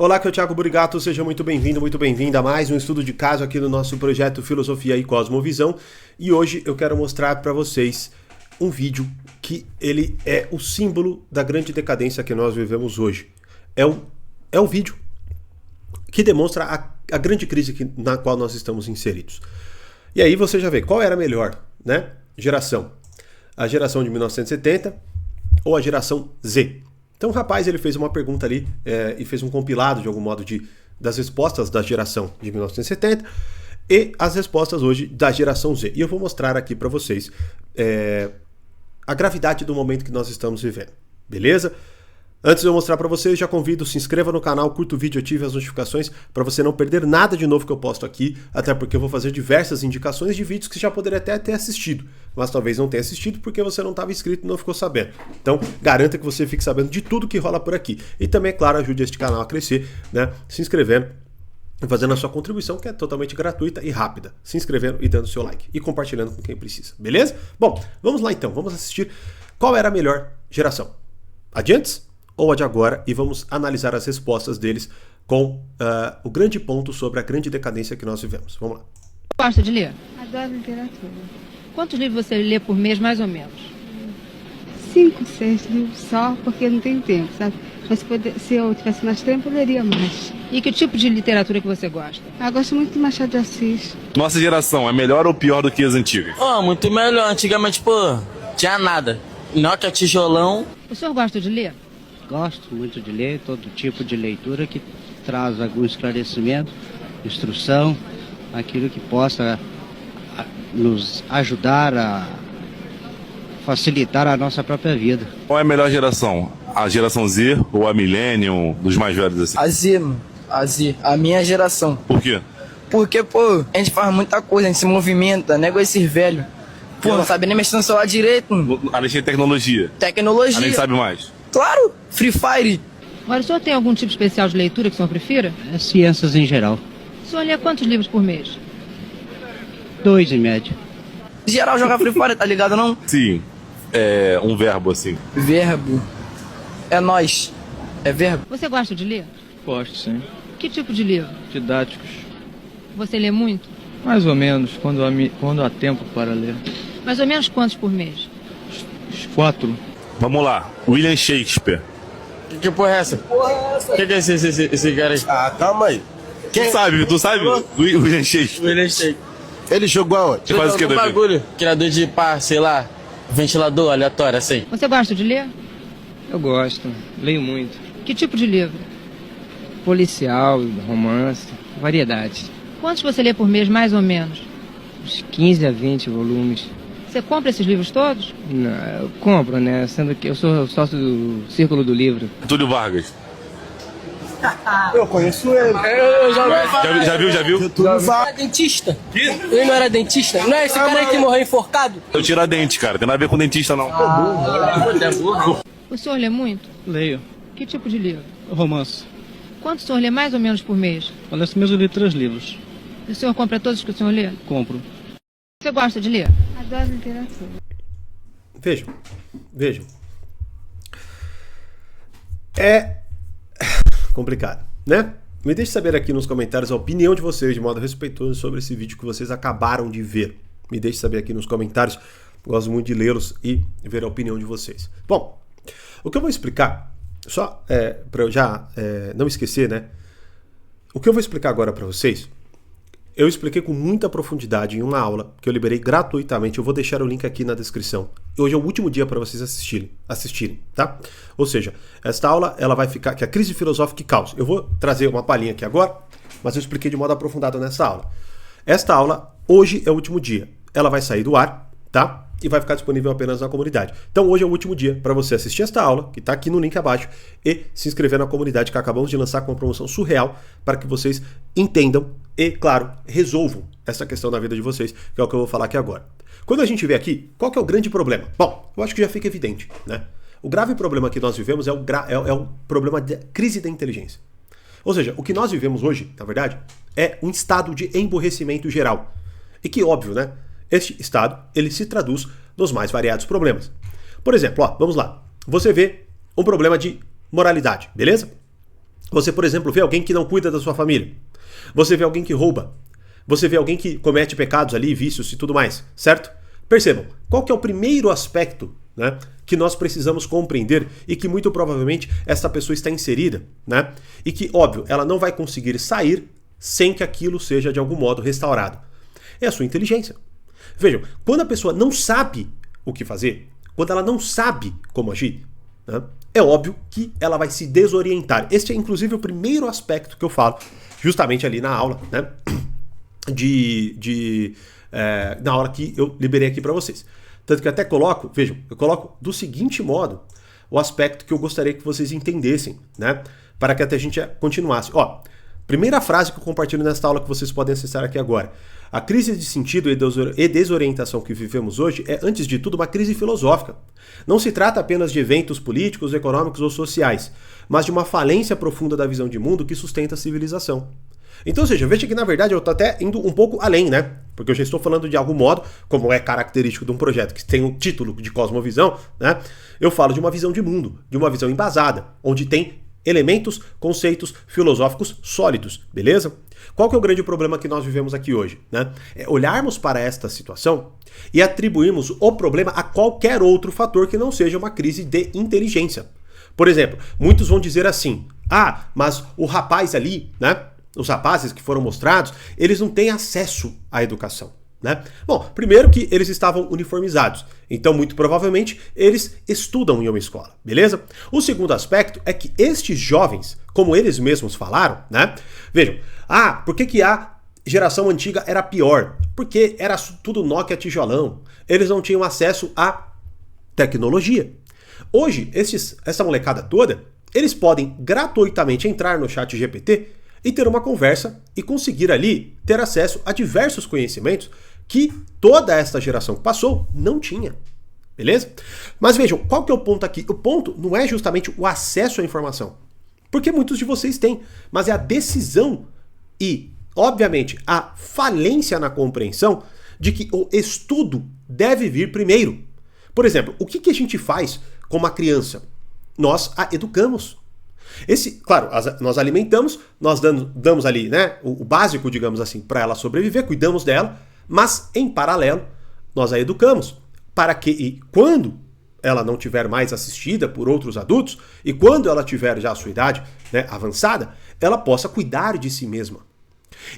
Olá, aqui é o Thiago Burigato, seja muito bem-vindo, muito bem-vinda a mais um estudo de caso aqui no nosso projeto Filosofia e Cosmovisão. E hoje eu quero mostrar para vocês um vídeo que ele é o símbolo da grande decadência que nós vivemos hoje. É o vídeo que demonstra a grande crise na qual nós estamos inseridos. E aí você já vê qual era a melhor, né, geração. A geração de 1970 ou a geração Z. Então o rapaz ele fez uma pergunta ali e fez um compilado de algum modo das respostas da geração de 1970 e as respostas hoje da geração Z. E eu vou mostrar aqui para vocês a gravidade do momento que nós estamos vivendo, beleza? Antes de eu mostrar para vocês, já convido, se inscreva no canal, curta o vídeo, ative as notificações para você não perder nada de novo que eu posto aqui, até porque eu vou fazer diversas indicações de vídeos que você já poderia até ter assistido, mas talvez não tenha assistido porque você não estava inscrito e não ficou sabendo. Então, garanta que você fique sabendo de tudo que rola por aqui. E também, é claro, ajude este canal a crescer, né? Se inscrevendo e fazendo a sua contribuição, que é totalmente gratuita e rápida. Se inscrevendo e dando seu like. E compartilhando com quem precisa, beleza? Bom, vamos lá então, vamos assistir qual era a melhor geração. A de antes ou a de agora, e vamos analisar as respostas deles com o grande ponto sobre a grande decadência que nós vivemos. Vamos lá. Gosta de ler? Adoro literatura. Quantos livros você lê por mês, mais ou menos? 5, 6 livros só, porque não tem tempo, sabe? Mas se eu tivesse mais tempo, eu leria mais. E que tipo de literatura que você gosta? Eu gosto muito de Machado de Assis. Nossa geração é melhor ou pior do que as antigas? Muito melhor. Antigamente, tinha nada. Nokia, tijolão. O senhor gosta de ler? Gosto muito de ler, todo tipo de leitura que traz algum esclarecimento, instrução, aquilo que possa nos ajudar a facilitar a nossa própria vida. Qual é a melhor geração? A geração Z ou a Millennium, dos mais velhos assim? A Z, mano. A Z. A minha geração. Por quê? Porque, a gente faz muita coisa, a gente se movimenta, nego esses velhos. Não sabe nem mexer no celular direito, mano. A gente tem tecnologia. Tecnologia. A gente sabe mais. Claro, Free Fire. Agora, o senhor tem algum tipo especial de leitura que o senhor prefira? É ciências em geral. O senhor lê quantos livros por mês? 2 em média. Geral joga Free Fire, tá ligado não? Sim, é um verbo assim. Verbo. É nós. É verbo. Você gosta de ler? Gosto, sim. Que tipo de livro? Didáticos. Você lê muito? Mais ou menos, quando há tempo para ler. Mais ou menos quantos por mês? Os 4. Vamos lá, William Shakespeare. Que porra é essa? Que é esse cara aí? Ah, calma aí. Tu sabe? William Shakespeare. William Shakespeare. Ele jogou aonde? Você faz o que, Davi? Bagulho. Criador de pá, sei lá, ventilador aleatório, assim. Você gosta de ler? Eu gosto, leio muito. Que tipo de livro? Policial, romance, variedade. Quantos você lê por mês, mais ou menos? Uns 15 a 20 volumes. Você compra esses livros todos? Não, eu compro, né? Sendo que eu sou sócio do Círculo do Livro. Túlio Vargas. Eu conheço ele. Eu já ouvi Já viu? Túlio Vargas. era dentista? Ele não era dentista? Não é esse cara aí que morreu enforcado? Eu tiro a dente, cara. Tem nada a ver com dentista, não. O senhor lê muito? Leio. Que tipo de livro? Romance. Quanto o senhor lê mais ou menos por mês? Olha, esse mês eu li 3 livros. E o senhor compra todos que o senhor lê? Compro. Você gosta de ler? Adoro literatura. Vejam. É complicado, né? Me deixe saber aqui nos comentários a opinião de vocês de modo respeitoso sobre esse vídeo que vocês acabaram de ver. Me deixe saber aqui nos comentários. Gosto muito de lê-los e ver a opinião de vocês. Bom, o que eu vou explicar, só para eu já não esquecer, né? O que eu vou explicar agora para vocês, eu expliquei com muita profundidade em uma aula que eu liberei gratuitamente. Eu vou deixar o link aqui na descrição. Hoje é o último dia para vocês assistirem, tá? Ou seja, esta aula ela vai ficar, que é a crise filosófica e caos. Eu vou trazer uma palhinha aqui agora, mas eu expliquei de modo aprofundado nessa aula. Esta aula, hoje é o último dia. Ela vai sair do ar, tá? E vai ficar disponível apenas na comunidade. Então hoje é o último dia para você assistir esta aula, que está aqui no link abaixo, e se inscrever na comunidade que acabamos de lançar com uma promoção surreal para que vocês entendam e, claro, resolvam essa questão na vida de vocês, que é o que eu vou falar aqui agora. Quando a gente vê aqui, qual que é o grande problema? Bom, eu acho que já fica evidente, né? O grave problema que nós vivemos é o problema da crise da inteligência. Ou seja, o que nós vivemos hoje, na verdade, é um estado de emburrecimento geral. E que, óbvio, né? Este estado, ele se traduz nos mais variados problemas. Por exemplo, vamos lá. Você vê um problema de moralidade, beleza? Você, por exemplo, vê alguém que não cuida da sua família. Você vê alguém que rouba. Você vê alguém que comete pecados ali, vícios e tudo mais, certo? Percebam, qual que é o primeiro aspecto, né, que nós precisamos compreender e que muito provavelmente essa pessoa está inserida, né? E que, óbvio, ela não vai conseguir sair sem que aquilo seja de algum modo restaurado. É a sua inteligência. Vejam, quando a pessoa não sabe o que fazer, quando ela não sabe como agir, né, é óbvio que ela vai se desorientar. Este é inclusive o primeiro aspecto que eu falo justamente ali na aula, né? Na hora que eu liberei aqui para vocês. Tanto que eu até coloco, vejam, eu coloco do seguinte modo o aspecto que eu gostaria que vocês entendessem, né? Para que até a gente continuasse. Ó, primeira frase que eu compartilho nesta aula que vocês podem acessar aqui agora. A crise de sentido e desorientação que vivemos hoje é, antes de tudo, uma crise filosófica. Não se trata apenas de eventos políticos, econômicos ou sociais, mas de uma falência profunda da visão de mundo que sustenta a civilização. Então, ou seja, veja que na verdade eu estou até indo um pouco além, né? Porque eu já estou falando de algum modo, como é característico de um projeto que tem um título de cosmovisão, né? Eu falo de uma visão de mundo, de uma visão embasada, onde tem elementos, conceitos filosóficos sólidos, beleza? Qual que é o grande problema que nós vivemos aqui hoje, né? É olharmos para esta situação e atribuirmos o problema a qualquer outro fator que não seja uma crise de inteligência. Por exemplo, muitos vão dizer assim, mas o rapaz ali, né? Os rapazes que foram mostrados, eles não têm acesso à educação, né? Bom, primeiro que eles estavam uniformizados, então muito provavelmente eles estudam em uma escola, beleza? O segundo aspecto é que estes jovens, como eles mesmos falaram, né? Vejam, por que a geração antiga era pior? Porque era tudo Nokia tijolão, eles não tinham acesso à tecnologia. Hoje, essa molecada toda, eles podem gratuitamente entrar no chat GPT e ter uma conversa e conseguir ali ter acesso a diversos conhecimentos que toda esta geração que passou não tinha, beleza? Mas vejam, qual que é o ponto aqui? O ponto não é justamente o acesso à informação, porque muitos de vocês têm, mas é a decisão e, obviamente, a falência na compreensão de que o estudo deve vir primeiro. Por exemplo, o que a gente faz com uma criança? Nós a educamos. Claro, nós alimentamos, nós damos ali, né, o básico, digamos assim, para ela sobreviver, cuidamos dela, mas em paralelo nós a educamos para que, e quando ela não tiver mais assistida por outros adultos e quando ela tiver já a sua idade, né, avançada, ela possa cuidar de si mesma.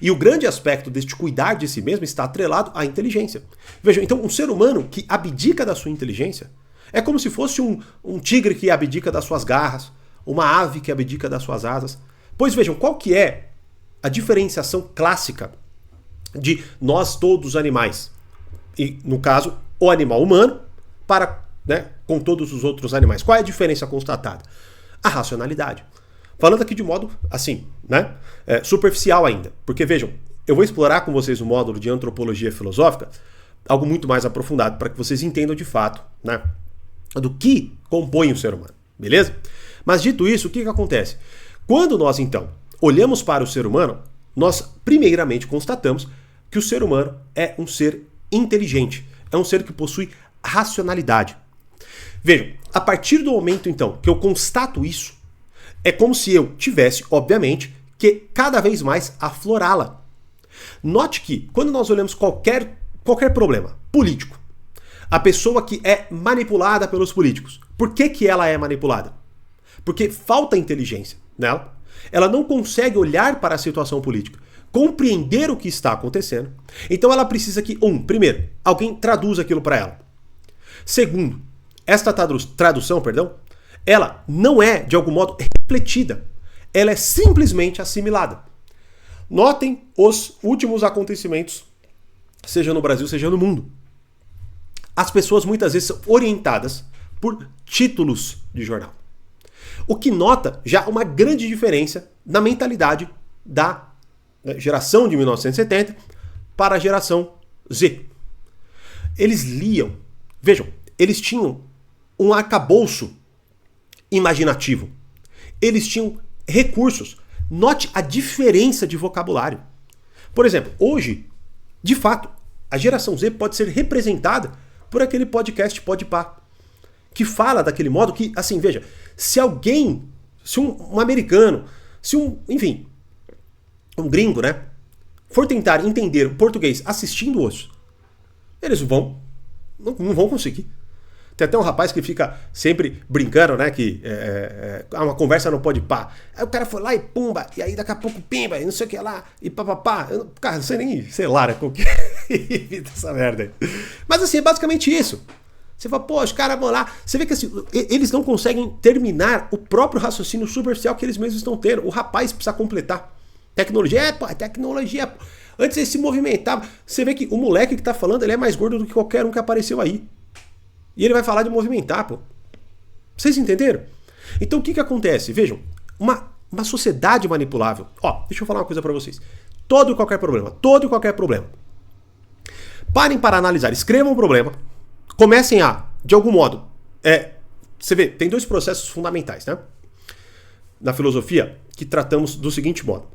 E o grande aspecto deste cuidar de si mesma está atrelado à inteligência. Vejam, então um ser humano que abdica da sua inteligência é como se fosse um tigre que abdica das suas garras, uma ave que abdica das suas asas. Pois vejam, qual que é a diferenciação clássica de nós todos os animais? E, no caso, o animal humano com todos os outros animais. Qual é a diferença constatada? A racionalidade. Falando aqui de modo, assim, né, superficial ainda. Porque, vejam, eu vou explorar com vocês o módulo de antropologia filosófica, algo muito mais aprofundado, para que vocês entendam de fato, né, do que compõe o ser humano. Beleza? Mas dito isso, o que acontece? Quando nós, então, olhamos para o ser humano, nós primeiramente constatamos que o ser humano é um ser inteligente, é um ser que possui racionalidade. Vejam, a partir do momento, então, que eu constato isso, é como se eu tivesse, obviamente, que cada vez mais aflorá-la. Note que, quando nós olhamos qualquer problema político, a pessoa que é manipulada pelos políticos, por que ela é manipulada? Porque falta inteligência nela. Ela não consegue olhar para a situação política, compreender o que está acontecendo. Então ela precisa que, primeiro, alguém traduza aquilo para ela. Segundo, esta tradução, ela não é, de algum modo, refletida. Ela é simplesmente assimilada. Notem os últimos acontecimentos, seja no Brasil, seja no mundo. As pessoas muitas vezes são orientadas por títulos de jornal. O que nota já uma grande diferença na mentalidade da geração de 1970 para a geração Z. Eles liam, vejam, eles tinham um arcabouço imaginativo. Eles tinham recursos. Note a diferença de vocabulário. Por exemplo, hoje, de fato, a geração Z pode ser representada por aquele podcast Podpah, que fala daquele modo que, assim, veja, se um americano, Se enfim, um gringo, né, for tentar entender o português assistindo-os, eles não vão conseguir. Tem até um rapaz que fica sempre brincando, né, que uma conversa não pode pá. Aí o cara foi lá e pumba, e aí daqui a pouco pimba, e não sei o que lá, e papapá. Cara, não sei nem, sei lá, né, como que evita essa merda aí. Mas assim, é basicamente isso. Você fala, pô, os caras vão lá. Você vê que assim, eles não conseguem terminar o próprio raciocínio superficial que eles mesmos estão tendo. O rapaz precisa completar. Tecnologia, tecnologia. Antes ele se movimentava. Você vê que o moleque que tá falando, ele é mais gordo do que qualquer um que apareceu aí. E ele vai falar de movimentar, pô. Vocês entenderam? Então o que acontece? Vejam, uma sociedade manipulável. Ó, deixa eu falar uma coisa pra vocês. Todo e qualquer problema. Parem para analisar, escrevam o problema. Comecem de algum modo. Você vê, tem dois processos fundamentais, né? Na filosofia, que tratamos do seguinte modo.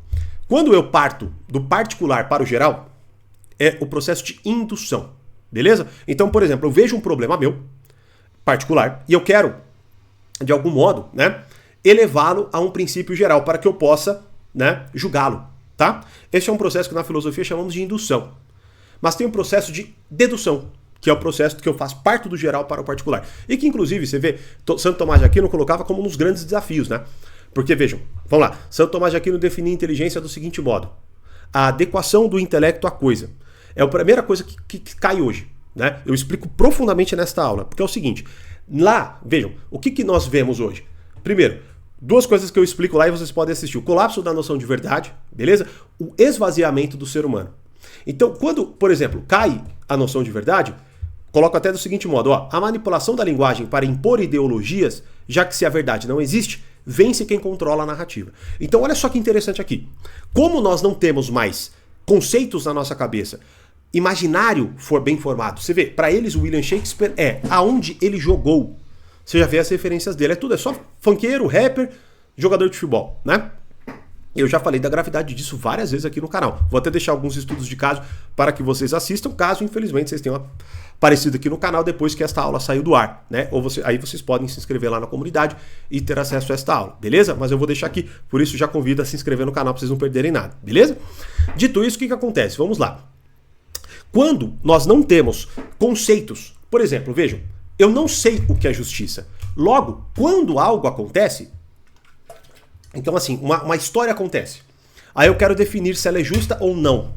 Quando eu parto do particular para o geral, é o processo de indução. Beleza? Então, por exemplo, eu vejo um problema meu, particular, e eu quero, de algum modo, né, elevá-lo a um princípio geral para que eu possa, né, julgá-lo, tá? Esse é um processo que na filosofia chamamos de indução. Mas tem um processo de dedução, que é o processo que eu faço parto do geral para o particular. E que, inclusive, você vê, Santo Tomás de Aquino colocava como um dos grandes desafios, né? Porque, vejam, vamos lá, Santo Tomás de Aquino definia a inteligência do seguinte modo: a adequação do intelecto à coisa. É a primeira coisa que cai hoje, né? Eu explico profundamente nesta aula, porque é o seguinte, lá, vejam, o que nós vemos hoje? Primeiro, duas coisas que eu explico lá e vocês podem assistir: o colapso da noção de verdade, beleza? O esvaziamento do ser humano. Então, quando, por exemplo, cai a noção de verdade, coloco até do seguinte modo, ó, a manipulação da linguagem para impor ideologias, já que se a verdade não existe, vence quem controla a narrativa. Então, olha só que interessante aqui. Como nós não temos mais conceitos na nossa cabeça, imaginário for bem formado. Você vê, para eles o William Shakespeare é aonde ele jogou. Você já vê as referências dele. É só funkeiro, rapper, jogador de futebol, né? Eu já falei da gravidade disso várias vezes aqui no canal. Vou até deixar alguns estudos de caso para que vocês assistam, caso infelizmente vocês tenham aparecido aqui no canal depois que esta aula saiu do ar, né? Aí vocês podem se inscrever lá na comunidade e ter acesso a esta aula, beleza? Mas eu vou deixar aqui, por isso já convido a se inscrever no canal para vocês não perderem nada, beleza? Dito isso, o que acontece? Vamos lá. Quando nós não temos conceitos, por exemplo, vejam, eu não sei o que é justiça. Logo, quando algo acontece, então assim, uma história acontece. Aí eu quero definir se ela é justa ou não.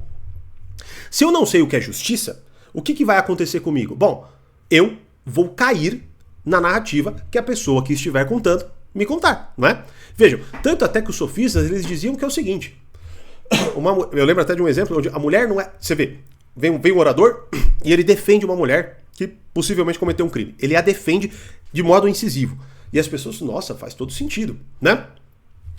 Se eu não sei o que é justiça, o que vai acontecer comigo? Bom, eu vou cair na narrativa que a pessoa que estiver contando me contar, não é? Vejam, tanto até que os sofistas, eles diziam que é o seguinte. Eu lembro até de um exemplo onde a mulher não é... Você vê, vem um orador e ele defende uma mulher que possivelmente cometeu um crime. Ele a defende de modo incisivo. E as pessoas, nossa, faz todo sentido, né?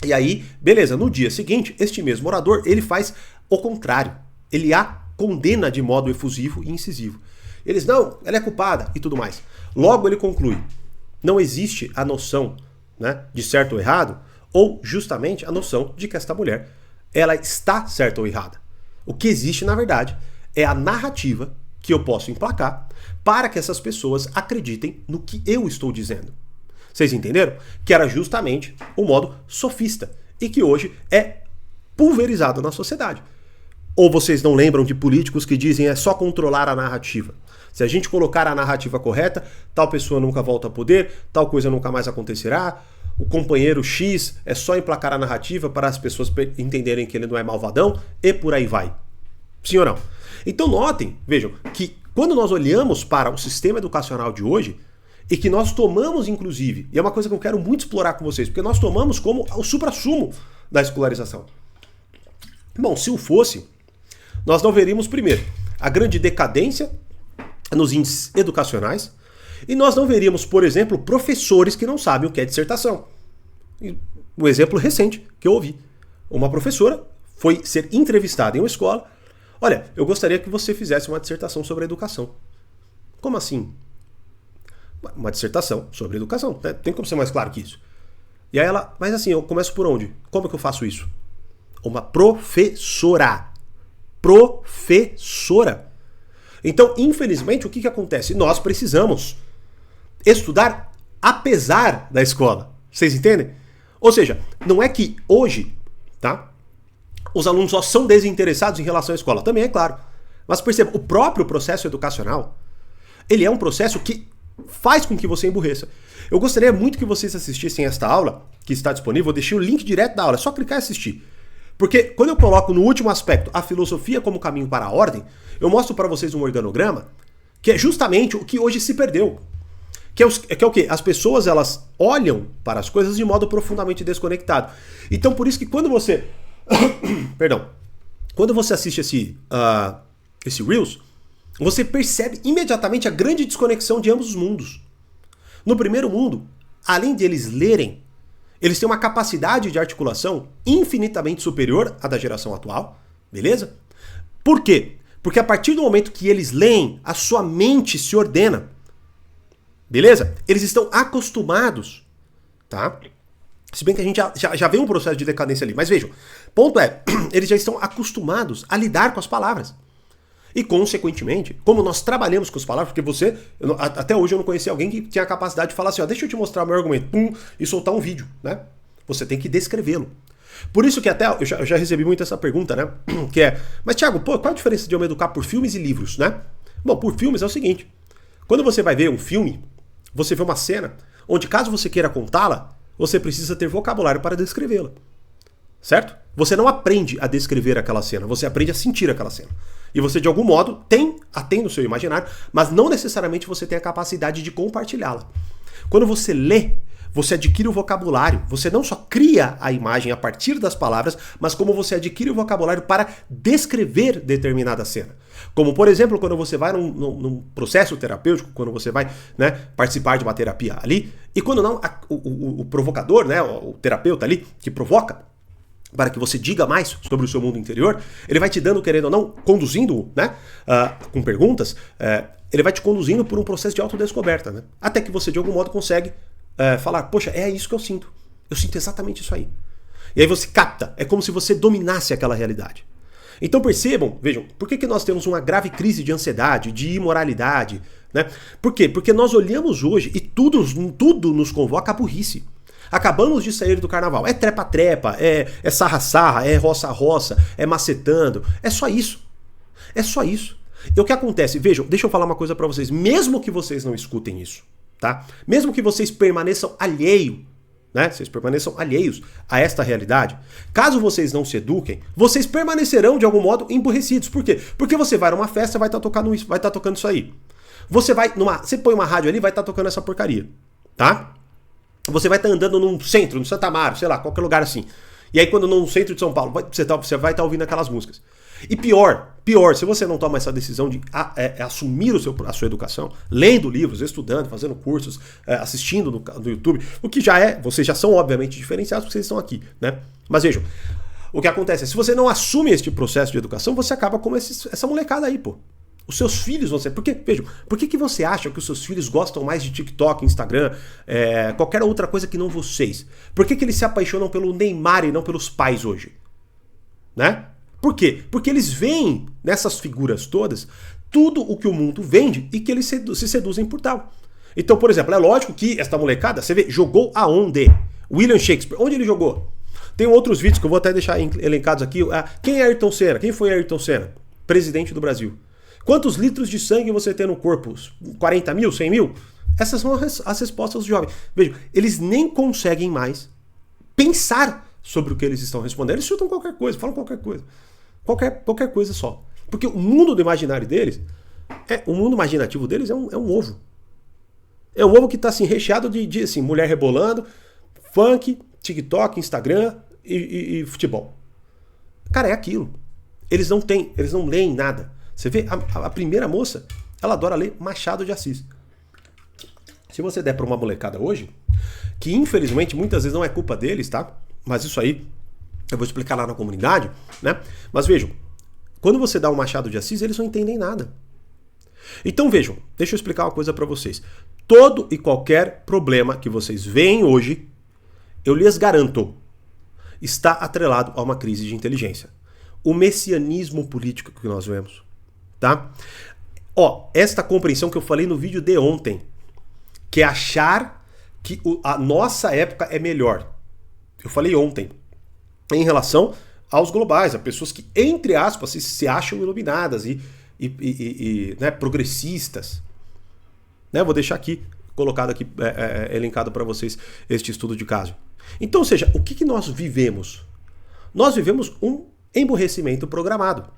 E aí, beleza, no dia seguinte, este mesmo orador, ele faz o contrário. Ele a condena de modo efusivo e incisivo. Eles, não, ela é culpada e tudo mais. Logo ele conclui, não existe a noção, né, de certo ou errado, ou justamente a noção de que esta mulher, ela está certa ou errada. O que existe, na verdade, é a narrativa que eu posso emplacar para que essas pessoas acreditem no que eu estou dizendo. Vocês entenderam? Que era justamente o modo sofista e que hoje é pulverizado na sociedade. Ou vocês não lembram de políticos que dizem é só controlar a narrativa? Se a gente colocar a narrativa correta, tal pessoa nunca volta ao poder, tal coisa nunca mais acontecerá, o companheiro X é só emplacar a narrativa para as pessoas entenderem que ele não é malvadão e por aí vai. Sim ou não? Então notem, vejam, que quando nós olhamos para o sistema educacional de hoje, e que nós tomamos, inclusive, e é uma coisa que eu quero muito explorar com vocês, porque nós tomamos como o suprassumo da escolarização. Bom, se o fosse, nós não veríamos, primeiro, a grande decadência nos índices educacionais, e nós não veríamos, por exemplo, professores que não sabem o que é dissertação. Um exemplo recente que eu ouvi. Uma professora foi ser entrevistada em uma escola. Olha, eu gostaria que você fizesse uma dissertação sobre a educação. Como assim? Uma dissertação sobre educação. Né? Tem como ser mais claro que isso. E aí ela, mas assim, eu começo por onde? Como que eu faço isso? Uma professora. Professora. Então, infelizmente, o que acontece? Nós precisamos estudar apesar da escola. Vocês entendem? Ou seja, não é que hoje tá? Os alunos só são desinteressados em relação à escola, também é claro. Mas perceba, o próprio processo educacional, ele é um processo que faz com que você emburreça. Eu gostaria muito que vocês assistissem esta aula, que está disponível, eu deixei o link direto da aula, é só clicar e assistir. Porque quando eu coloco no último aspecto a filosofia como caminho para a ordem, eu mostro para vocês um organograma que é justamente o que hoje se perdeu. Que é o quê? As pessoas, elas olham para as coisas de modo profundamente desconectado. Então, por isso que quando você... Perdão. Quando você assiste esse Reels, você percebe imediatamente a grande desconexão de ambos os mundos. No primeiro mundo, além de eles lerem, eles têm uma capacidade de articulação infinitamente superior à da geração atual, beleza? Por quê? Porque a partir do momento que eles leem, a sua mente se ordena, beleza? Eles estão acostumados, tá? Se bem que a gente já vê um processo de decadência ali, mas vejam, ponto é, eles já estão acostumados a lidar com as palavras. E, consequentemente, como nós trabalhamos com as palavras, porque até hoje eu não conheci alguém que tinha a capacidade de falar assim, ó, deixa eu te mostrar o meu argumento, pum, e soltar um vídeo, né? Você tem que descrevê-lo. Por isso que até, eu já recebi muito essa pergunta, né? Que é, mas Thiago, pô, qual a diferença de eu me educar por filmes e livros, né? Bom, por filmes é o seguinte, quando você vai ver um filme, você vê uma cena, onde caso você queira contá-la, você precisa ter vocabulário para descrevê-la. Certo? Você não aprende a descrever aquela cena, você aprende a sentir aquela cena. E você, de algum modo, tem no seu imaginário, mas não necessariamente você tem a capacidade de compartilhá-la. Quando você lê, você adquire o vocabulário. Você não só cria a imagem a partir das palavras, mas como você adquire o vocabulário para descrever determinada cena. Como, por exemplo, quando você vai num processo terapêutico, quando você vai, né, participar de uma terapia ali, e quando não, o provocador, né, o terapeuta ali, que provoca, para que você diga mais sobre o seu mundo interior, ele vai te dando, querendo ou não, conduzindo, né, com perguntas, ele vai te conduzindo por um processo de autodescoberta, né, até que você de algum modo consegue falar, poxa, é isso que eu sinto exatamente isso aí. E aí você capta, é como se você dominasse aquela realidade. Então percebam, vejam, por que nós temos uma grave crise de ansiedade, de imoralidade, né? Por quê? Porque nós olhamos hoje e tudo nos convoca à burrice. Acabamos de sair do carnaval. É trepa-trepa, é sarra-sarra, é roça-roça, é macetando. É só isso. É só isso. E o que acontece? Vejam, deixa eu falar uma coisa pra vocês. Mesmo que vocês não escutem isso, tá? Mesmo que vocês permaneçam alheios, né? Vocês permaneçam alheios a esta realidade. Caso vocês não se eduquem, vocês permanecerão de algum modo emburrecidos. Por quê? Porque você vai numa festa, vai estar tocando isso aí. Você põe uma rádio ali, vai estar tocando essa porcaria, tá? Você vai estar andando num centro, no Santa Amaro, sei lá, qualquer lugar assim. E aí quando no centro de São Paulo, você vai estar ouvindo aquelas músicas. E pior, se você não toma essa decisão de assumir a sua educação, lendo livros, estudando, fazendo cursos, assistindo no YouTube, o que vocês já são obviamente diferenciados porque vocês estão aqui, né? Mas vejam, o que acontece é, se você não assume este processo de educação, você acaba como essa molecada aí, pô. Os seus filhos vão ser... Vejam, por que você acha que os seus filhos gostam mais de TikTok, Instagram, qualquer outra coisa que não vocês? Por que eles se apaixonam pelo Neymar e não pelos pais hoje? Né? Por quê? Porque eles veem nessas figuras todas tudo o que o mundo vende e que eles se seduzem por tal. Então, por exemplo, é lógico que esta molecada, você vê, jogou aonde? William Shakespeare. Onde ele jogou? Tem outros vídeos que eu vou até deixar elencados aqui. Quem é Ayrton Senna? Quem foi Ayrton Senna? Presidente do Brasil. Quantos litros de sangue você tem no corpo? 40 mil? 100 mil? Essas são as respostas dos jovens. Vejam, eles nem conseguem mais pensar sobre o que eles estão respondendo. Eles chutam qualquer coisa, falam qualquer coisa. Qualquer coisa só. Porque o mundo do imaginário deles, o mundo imaginativo deles é um ovo. É um ovo que está assim, recheado de assim, mulher rebolando, funk, TikTok, Instagram e futebol. Cara, é aquilo. Eles não leem nada. Você vê, a primeira moça, ela adora ler Machado de Assis. Se você der para uma molecada hoje, que infelizmente muitas vezes não é culpa deles, tá? Mas isso aí eu vou explicar lá na comunidade, né? Mas vejam, quando você dá um Machado de Assis, eles não entendem nada. Então vejam, deixa eu explicar uma coisa para vocês. Todo e qualquer problema que vocês veem hoje, eu lhes garanto, está atrelado a uma crise de inteligência. O messianismo político que nós vemos. Tá? Esta compreensão que eu falei no vídeo de ontem, que é achar que a nossa época é melhor. Eu falei ontem. em relação aos globais, a pessoas que, entre aspas, se acham iluminadas e né, progressistas. Né, vou deixar aqui, colocado aqui, elencado para vocês este estudo de caso. Então, ou seja, o que nós vivemos? Nós vivemos um emburrecimento programado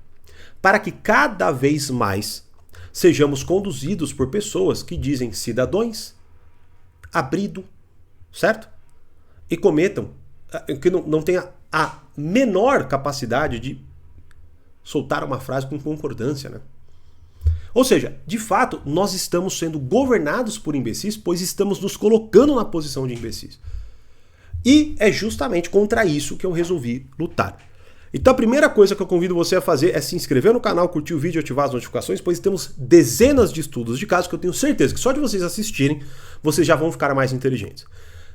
para que cada vez mais sejamos conduzidos por pessoas que dizem cidadãos, abrido, certo? E cometam, que não tenha a menor capacidade de soltar uma frase com concordância, né? Ou seja, de fato, nós estamos sendo governados por imbecis, pois estamos nos colocando na posição de imbecis. E é justamente contra isso que eu resolvi lutar. Então a primeira coisa que eu convido você a fazer é se inscrever no canal, curtir o vídeo e ativar as notificações, pois temos dezenas de estudos de casos que eu tenho certeza que só de vocês assistirem, vocês já vão ficar mais inteligentes.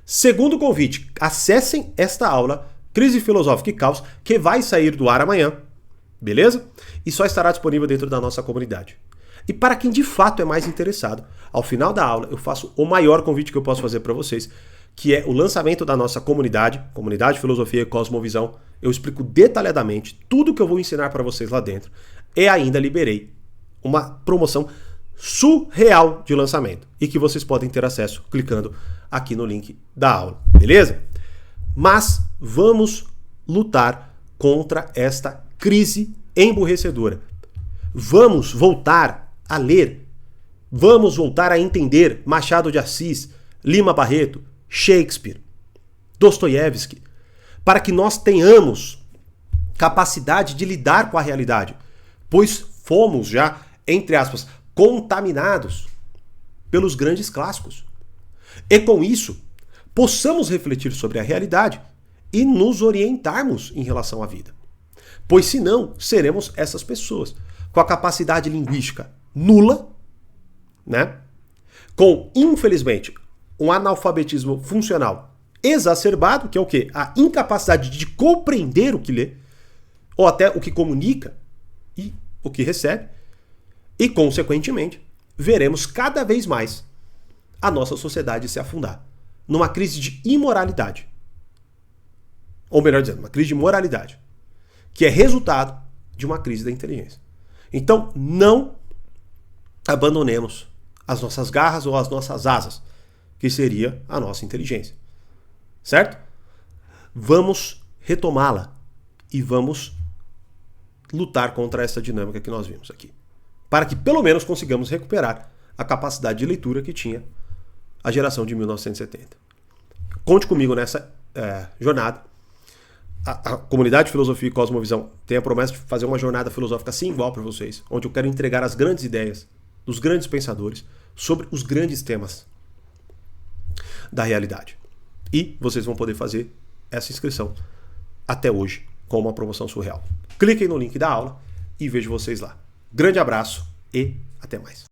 Segundo convite, acessem esta aula, Crise Filosófica e Caos, que vai sair do ar amanhã, beleza? E só estará disponível dentro da nossa comunidade. E para quem de fato é mais interessado, ao final da aula eu faço o maior convite que eu posso fazer para vocês, que é o lançamento da nossa comunidade, Comunidade Filosofia e Cosmovisão. Eu explico detalhadamente tudo que eu vou ensinar para vocês lá dentro. E ainda liberei uma promoção surreal de lançamento e que vocês podem ter acesso clicando aqui no link da aula, beleza? Mas vamos lutar contra esta crise emburrecedora. Vamos voltar a ler, vamos voltar a entender Machado de Assis, Lima Barreto, Shakespeare, Dostoiévski, para que nós tenhamos capacidade de lidar com a realidade, pois fomos já, entre aspas, contaminados pelos grandes clássicos. E com isso, possamos refletir sobre a realidade e nos orientarmos em relação à vida. Pois senão, seremos essas pessoas com a capacidade linguística nula, né? Com, infelizmente, um analfabetismo funcional exacerbado, que é o quê? A incapacidade de compreender o que lê, ou até o que comunica e o que recebe, e, consequentemente, veremos cada vez mais a nossa sociedade se afundar numa crise de imoralidade. Ou melhor dizendo, uma crise de moralidade, que é resultado de uma crise da inteligência. Então, não abandonemos as nossas garras ou as nossas asas, que seria a nossa inteligência. Certo? Vamos retomá-la e vamos lutar contra essa dinâmica que nós vimos aqui, para que pelo menos consigamos recuperar a capacidade de leitura que tinha a geração de 1970. Conte comigo nessa jornada. A comunidade Filosofia e Cosmovisão tem a promessa de fazer uma jornada filosófica assim igual para vocês, onde eu quero entregar as grandes ideias dos grandes pensadores sobre os grandes temas da realidade. E vocês vão poder fazer essa inscrição até hoje com uma promoção surreal. Cliquem no link da aula e vejo vocês lá. Grande abraço e até mais.